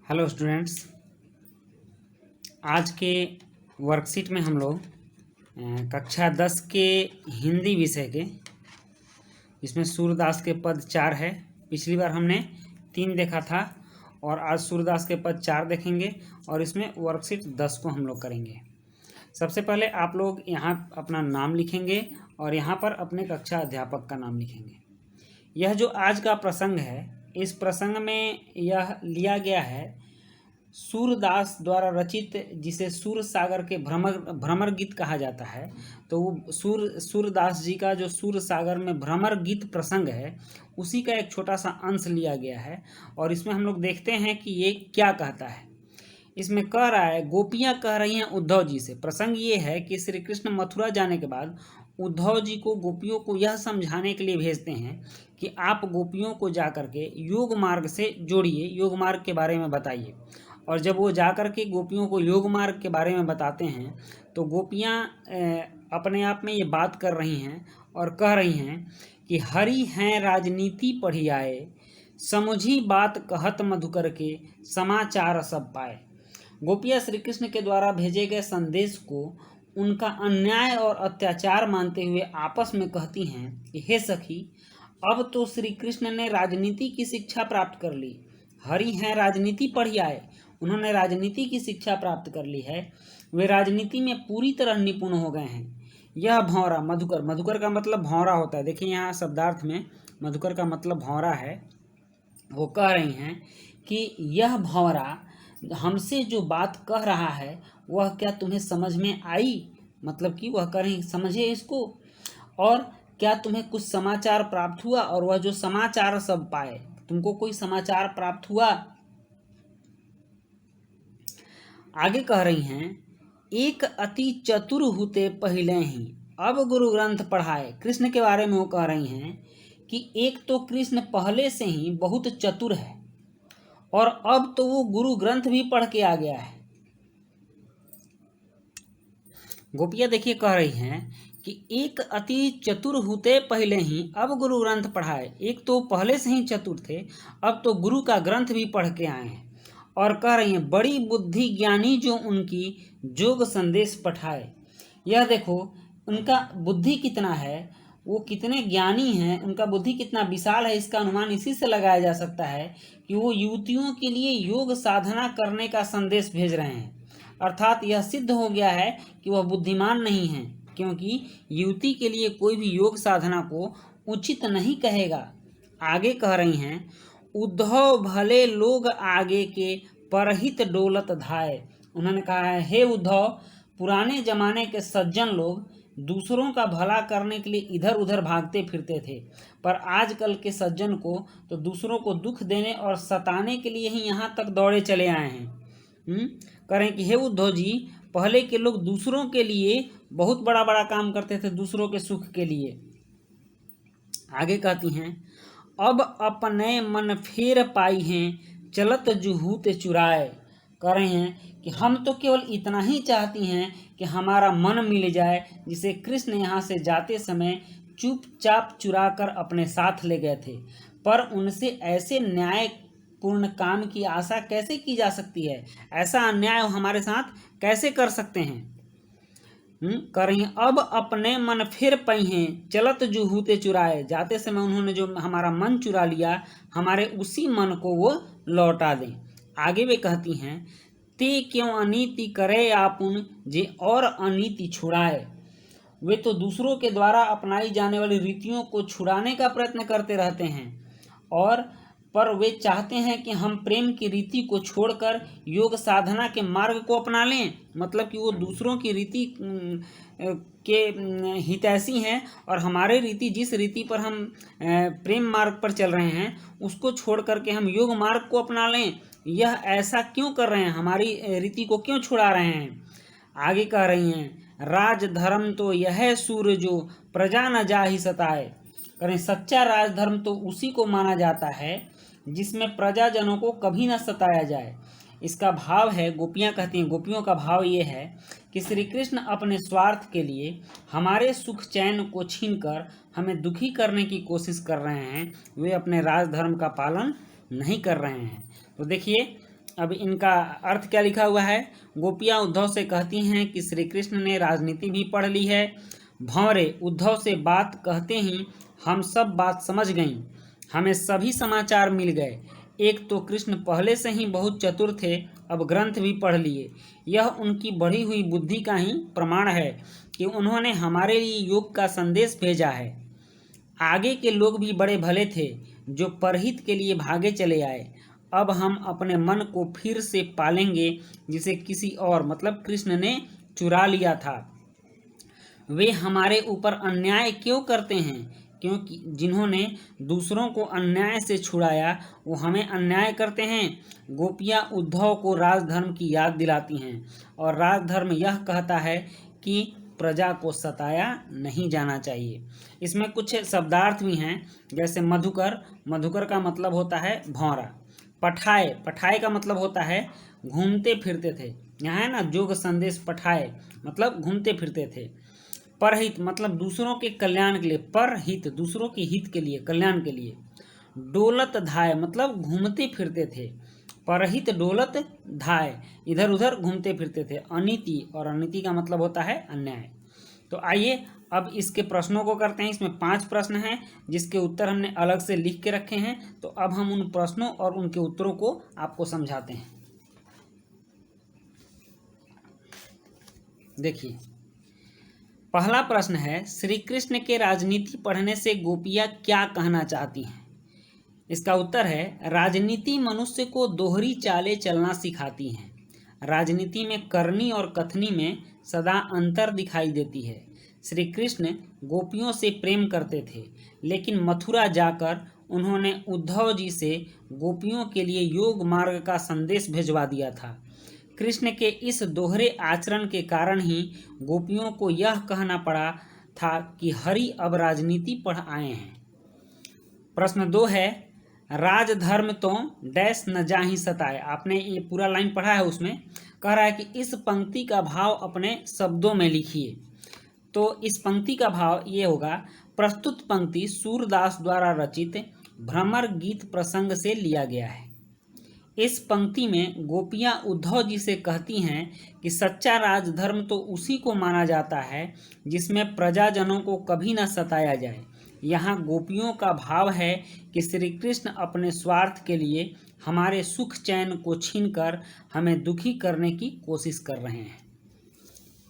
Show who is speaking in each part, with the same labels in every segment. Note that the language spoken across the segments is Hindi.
Speaker 1: हेलो स्टूडेंट्स, आज के वर्कशीट में हम लोग कक्षा 10 के हिंदी विषय के इसमें सूरदास के पद 4 है। पिछली बार हमने 3 देखा था और आज सूरदास के पद 4 देखेंगे और इसमें वर्कशीट 10 को हम लोग करेंगे। सबसे पहले आप लोग यहाँ अपना नाम लिखेंगे और यहाँ पर अपने कक्षा अध्यापक का नाम लिखेंगे। यह जो आज का प्रसंग है, इस प्रसंग में यह लिया गया है सूरदास द्वारा रचित, जिसे सूर सागर के भ्रमर गीत कहा जाता है। तो वो सूरदास जी का जो सूर सागर में भ्रमर गीत प्रसंग है, उसी का एक छोटा सा अंश लिया गया है और इसमें हम लोग देखते हैं कि ये क्या कहता है। इसमें कह रहा है, गोपियाँ कह रही हैं उद्धव जी से। प्रसंग ये है कि श्री कृष्ण मथुरा जाने के बाद उद्धव जी को गोपियों को यह समझाने के लिए भेजते हैं कि आप गोपियों को जाकर के योग मार्ग से जोड़िए, योग मार्ग के बारे में बताइए। और जब वो जाकर के गोपियों को योग मार्ग के बारे में बताते हैं तो गोपियाँ अपने आप में ये बात कर रही हैं और कह रही हैं कि हरि हैं राजनीति पढ़ी आए, समझी बात कहत मधुकर के, समाचार सब पाए। गोपियाँ श्री कृष्ण के द्वारा भेजे गए संदेश को उनका अन्याय और अत्याचार मानते हुए आपस में कहती हैं कि हे सखी, अब तो श्री कृष्ण ने राजनीति की शिक्षा प्राप्त कर ली। हरि हैं राजनीति पढ़ी आए, उन्होंने राजनीति की शिक्षा प्राप्त कर ली है, वे राजनीति में पूरी तरह निपुण हो गए हैं। यह भौरा मधुकर, मधुकर का मतलब भौरा होता है। देखिए यहाँ शब्दार्थ में मधुकर का मतलब भौरा है। वो कह रही हैं कि यह भौरा हमसे जो बात कह रहा है वह क्या तुम्हें समझ में आई, मतलब कि वह कह रही समझे इसको, और क्या तुम्हें कुछ समाचार प्राप्त हुआ, और वह जो समाचार सब पाए, तुमको कोई समाचार प्राप्त हुआ। आगे कह रही हैं, एक अति चतुर हुते पहले ही अब गुरु ग्रंथ पढ़ाए। कृष्ण के बारे में वो कह रही हैं कि एक तो कृष्ण पहले से ही बहुत चतुर है और अब तो वो गुरु ग्रंथ भी पढ़ के आ गया है। गोपियाँ देखिए कह रही हैं कि एक अति चतुर हुते पहले ही अब गुरु ग्रंथ पढ़ाए। एक तो पहले से ही चतुर थे, अब तो गुरु का ग्रंथ भी पढ़ के आए हैं। और कह रही हैं, बड़ी बुद्धि ज्ञानी जो उनकी जोग संदेश पठाए। यह देखो उनका बुद्धि कितना है, वो कितने ज्ञानी हैं, उनका बुद्धि कितना विशाल है, इसका अनुमान इसी से लगाया जा सकता है कि वो युवतियों के लिए योग साधना करने का संदेश भेज रहे हैं। अर्थात यह सिद्ध हो गया है कि वह बुद्धिमान नहीं है, क्योंकि युवती के लिए कोई भी योग साधना को उचित नहीं कहेगा। आगे कह रही हैं, उद्धव भले लोग आगे के परहित डोलत धाय। उन्होंने कहा है, हे उद्धव, पुराने जमाने के सज्जन लोग दूसरों का भला करने के लिए इधर उधर भागते फिरते थे, पर आजकल के सज्जन को तो दूसरों को दुख देने और सताने के लिए ही यहाँ तक दौड़े चले आए हैं। करें कि हे उद्धव जी, पहले के लोग दूसरों के लिए बहुत बड़ा बड़ा काम करते थे, दूसरों के सुख के लिए। आगे कहती हैं, अब अपने मन फेर पाई हैं, चलत जुहूत चुराए। कह रहे हैं कि हम तो केवल इतना ही चाहती हैं कि हमारा मन मिल जाए, जिसे कृष्ण यहाँ से जाते समय चुपचाप चुरा कर अपने साथ ले गए थे। पर उनसे ऐसे न्यायपूर्ण काम की आशा कैसे की जा सकती है, ऐसा अन्याय हमारे साथ कैसे कर सकते हैं। कर रही हैं, अब अपने मन फिर पई हैं, चलत जुहूते चुराए। जाते समय उन्होंने जो हमारा मन चुरा लिया, हमारे उसी मन को वो लौटा दें। आगे वे कहती हैं, ते क्यों अनीति करे आपुन, जे और अनीति छुड़ाए। वे तो दूसरों के द्वारा अपनाई जाने वाली रीतियों को छुड़ाने का प्रयत्न करते रहते हैं, और पर वे चाहते हैं कि हम प्रेम की रीति को छोड़कर योग साधना के मार्ग को अपना लें। मतलब कि वो दूसरों की रीति के हितैषी हैं और हमारे रीति, जिस रीति पर हम प्रेम मार्ग पर चल रहे हैं, उसको छोड़ करके हम योग मार्ग को अपना लें। यह ऐसा क्यों कर रहे हैं, हमारी रीति को क्यों छुड़ा रहे हैं। आगे कह रही हैं, राजधर्म तो यह सूर जो प्रजा न जा ही सताए। करें, सच्चा राजधर्म तो उसी को माना जाता है जिसमें प्रजाजनों को कभी न सताया जाए। इसका भाव है, गोपियाँ कहती हैं, गोपियों का भाव ये है कि श्री कृष्ण अपने स्वार्थ के लिए हमारे सुख चैन को छीनकर हमें दुखी करने की कोशिश कर रहे हैं। वे अपने राजधर्म का पालन नहीं कर रहे हैं। तो देखिए अब इनका अर्थ क्या लिखा हुआ है। गोपियाँ उद्धव से कहती हैं कि श्री कृष्ण ने राजनीति भी पढ़ ली है। भंवरे उद्धव से बात कहते ही हम सब बात समझ गईं, हमें सभी समाचार मिल गए। एक तो कृष्ण पहले से ही बहुत चतुर थे, अब ग्रंथ भी पढ़ लिए। यह उनकी बढ़ी हुई बुद्धि का ही प्रमाण है कि उन्होंने हमारे लिए योग का संदेश भेजा है। आगे के लोग भी बड़े भले थे जो परहित के लिए भागे चले आए। अब हम अपने मन को फिर से पालेंगे जिसे किसी और मतलब कृष्ण ने चुरा लिया था। वे हमारे ऊपर अन्याय क्यों करते हैं, क्योंकि जिन्होंने दूसरों को अन्याय से छुड़ाया वो हमें अन्याय करते हैं। गोपियाँ उद्धव को राजधर्म की याद दिलाती हैं और राजधर्म यह कहता है कि प्रजा को सताया नहीं जाना चाहिए। इसमें कुछ शब्दार्थ भी हैं, जैसे मधुकर, मधुकर का मतलब होता है भौरा। पठाए, पठाए का मतलब होता है घूमते फिरते थे। यहाँ है ना जोग संदेश पठाए मतलब घूमते फिरते थे। परहित मतलब दूसरों के कल्याण के लिए, परहित दूसरों के हित के लिए, कल्याण के लिए। डोलत धाय मतलब घूमते फिरते थे। परहित डोलत धाय इधर उधर घूमते फिरते थे। अनीति, और अनीति का मतलब होता है अन्याय। तो आइए अब इसके प्रश्नों को करते हैं। इसमें 5 प्रश्न हैं जिसके उत्तर हमने अलग से लिख के रखे हैं। तो अब हम उन प्रश्नों और उनके उत्तरों को आपको समझाते हैं। देखिए, पहला प्रश्न है, श्री कृष्ण के राजनीति पढ़ने से गोपियाँ क्या कहना चाहती हैं। इसका उत्तर है, राजनीति मनुष्य को दोहरी चालें चलना सिखाती हैं। राजनीति में करनी और कथनी में सदा अंतर दिखाई देती है। श्री कृष्ण गोपियों से प्रेम करते थे, लेकिन मथुरा जाकर उन्होंने उद्धव जी से गोपियों के लिए योग मार्ग का संदेश भिजवा दिया था। कृष्ण के इस दोहरे आचरण के कारण ही गोपियों को यह कहना पड़ा था कि हरि अब राजनीति पढ़ आए हैं। प्रश्न 2 है, राजधर्म तो डैश न जाहि सताए। आपने ये पूरा लाइन पढ़ा है, उसमें कह रहा है कि इस पंक्ति का भाव अपने शब्दों में लिखिए। तो इस पंक्ति का भाव ये होगा, प्रस्तुत पंक्ति सूरदास द्वारा रचित भ्रमर गीत प्रसंग से लिया गया है। इस पंक्ति में गोपियाँ उद्धव जी से कहती हैं कि सच्चा राजधर्म तो उसी को माना जाता है जिसमें प्रजाजनों को कभी न सताया जाए। यहाँ गोपियों का भाव है कि श्री कृष्ण अपने स्वार्थ के लिए हमारे सुख चैन को छीनकर हमें दुखी करने की कोशिश कर रहे हैं।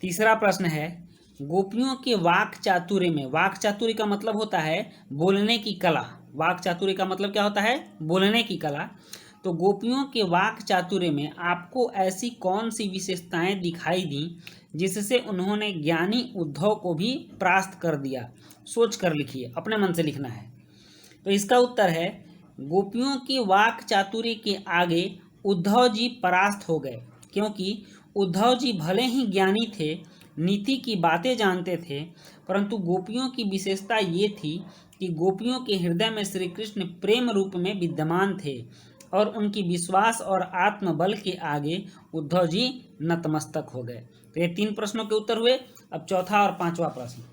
Speaker 1: तीसरा प्रश्न है, गोपियों के वाक चातुर्य में, वाक चातुर्य का मतलब होता है बोलने की कला। वाक चातुर्य का मतलब क्या होता है, बोलने की कला। तो गोपियों के वाक चातुर्य में आपको ऐसी कौन सी विशेषताएं दिखाई दी जिससे उन्होंने ज्ञानी उद्धव को भी परास्त कर दिया। सोच कर लिखिए, अपने मन से लिखना है। तो इसका उत्तर है, गोपियों के वाक चातुर्य के आगे उद्धव जी परास्त हो गए, क्योंकि उद्धव जी भले ही ज्ञानी थे, नीति की बातें जानते थे, परंतु गोपियों की विशेषता ये थी कि गोपियों के हृदय में श्री कृष्ण प्रेम रूप में विद्यमान थे और उनकी विश्वास और आत्मबल के आगे उद्धव जी नतमस्तक हो गए। तो ये 3 प्रश्नों के उत्तर हुए। अब चौथा और 5वां प्रश्न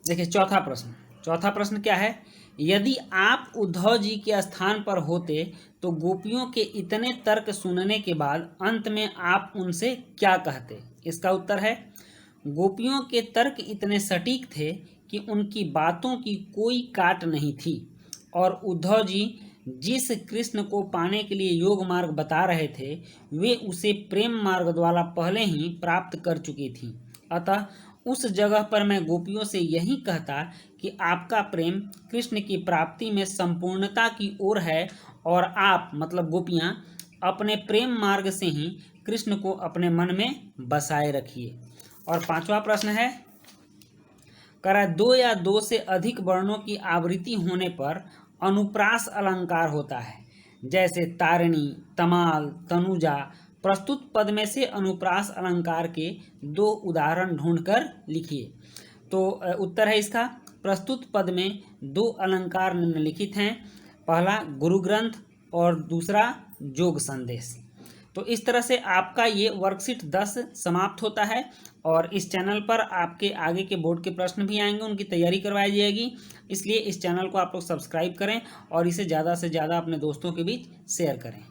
Speaker 1: देखिए। चौथा प्रश्न क्या है, यदि आप उद्धव जी के स्थान पर होते तो गोपियों के इतने तर्क सुनने के बाद अंत में आप उनसे क्या कहते। इसका उत्तर है, गोपियों के तर्क इतने सटीक थे कि उनकी बातों की कोई काट नहीं थी और उद्धव जी जिस कृष्ण को पाने के लिए योग मार्ग बता रहे थे वे उसे प्रेम मार्ग द्वारा पहले ही प्राप्त कर चुकी थी। अतः उस जगह पर मैं गोपियों से यही कहता कि आपका प्रेम कृष्ण की प्राप्ति में संपूर्णता की ओर है और आप मतलब गोपियाँ अपने प्रेम मार्ग से ही कृष्ण को अपने मन में बसाए रखिए। और 5वां प्रश्न है, करा 2 या 2 से अधिक वर्णों की आवृत्ति होने पर अनुप्रास अलंकार होता है, जैसे तारिणी, तमाल, तनुजा। प्रस्तुत पद में से अनुप्रास अलंकार के 2 उदाहरण ढूंढकर लिखिए। तो उत्तर है इसका, प्रस्तुत पद में 2 अलंकार निम्नलिखित हैं। पहला गुरु ग्रंथ और दूसरा जोग संदेश। तो इस तरह से आपका ये वर्कशीट 10 समाप्त होता है और इस चैनल पर आपके आगे के बोर्ड के प्रश्न भी आएंगे, उनकी तैयारी करवाई जाएगी। इसलिए इस चैनल को आप लोग सब्सक्राइब करें और इसे ज़्यादा से ज़्यादा अपने दोस्तों के बीच शेयर करें।